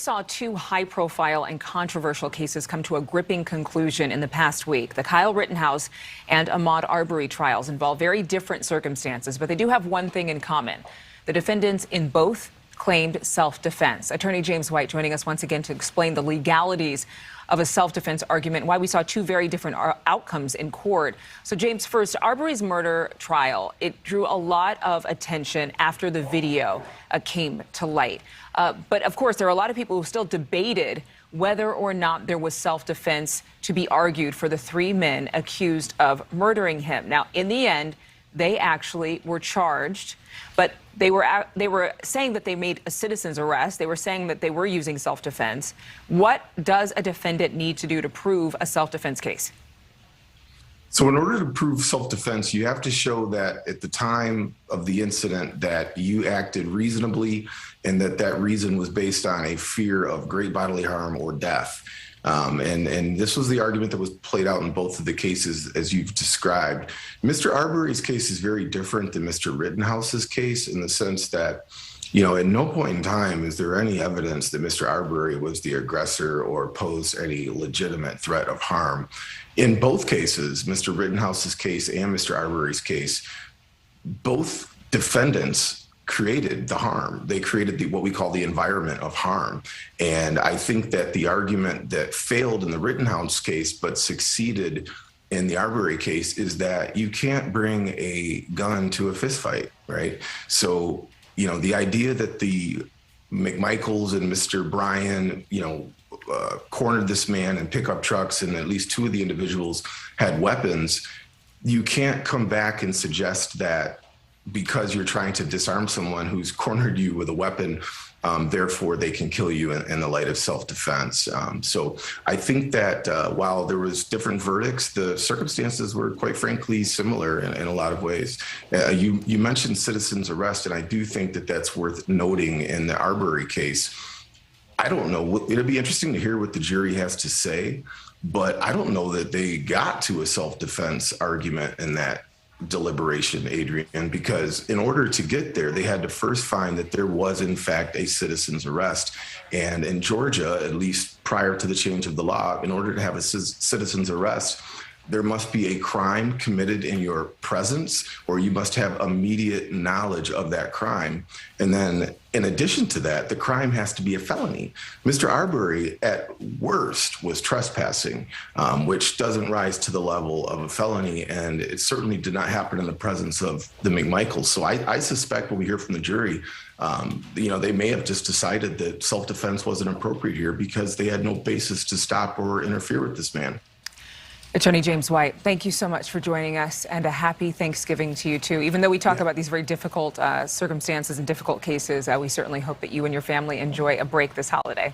Saw two high-profile and controversial cases come to a gripping conclusion in the past week. The Kyle Rittenhouse and Ahmaud Arbery trials involve very different circumstances, but they do have one thing in common. The defendants in both claimed self-defense. Attorney James White joining us once again to explain the legalities of a self-defense argument, why we saw two very different outcomes in court. So, James, first, Arbery's murder trial, it drew a lot of attention after the video came to light. But, of course, there are a lot of people who still debated whether or not there was self-defense to be argued for the three men accused of murdering him. Now, in the end, they actually were charged, but they were saying that they made a citizen's arrest. They were saying that they were using self-defense. What does a defendant need to do to prove a self-defense case? So in order to prove self-defense, you have to show that at the time of the incident that you acted reasonably and that reason was based on a fear of great bodily harm or death. And this was the argument that was played out in both of the cases, as you've described. Mr. Arbery's case is very different than Mr. Rittenhouse's case in the sense that, you know, at no point in time is there any evidence that Mr. Arbery was the aggressor or posed any legitimate threat of harm. In both cases, Mr. Rittenhouse's case and Mr. Arbery's case, both defendants created the harm. They created what we call the environment of harm. And I think that the argument that failed in the Rittenhouse case but succeeded in the Arbery case is that you can't bring a gun to a fistfight, right? So, you know, the idea that the McMichaels and Mr. Bryan, you know, cornered this man in pickup trucks and at least two of the individuals had weapons, you can't come back and suggest that because you're trying to disarm someone who's cornered you with a weapon, therefore they can kill you in the light of self-defense. So I think that while there was different verdicts, the circumstances were quite frankly similar in a lot of ways. You mentioned citizen's arrest, and I do think that that's worth noting in the Arbery case. I don't know, it'll be interesting to hear what the jury has to say, but I don't know that they got to a self-defense argument in that deliberation, Adrian, because in order to get there, they had to first find that there was in fact a citizen's arrest. And in Georgia, at least prior to the change of the law, in order to have a citizen's arrest, there must be a crime committed in your presence, or you must have immediate knowledge of that crime. And then in addition to that, the crime has to be a felony. Mr. Arbery, at worst, was trespassing, which doesn't rise to the level of a felony, and it certainly did not happen in the presence of the McMichaels. So I suspect when we hear from the jury, you know, they may have just decided that self-defense wasn't appropriate here because they had no basis to stop or interfere with this man. Attorney James White, thank you so much for joining us, and a happy Thanksgiving to you, too. Even though we talk about these very difficult circumstances and difficult cases, we certainly hope that you and your family enjoy a break this holiday.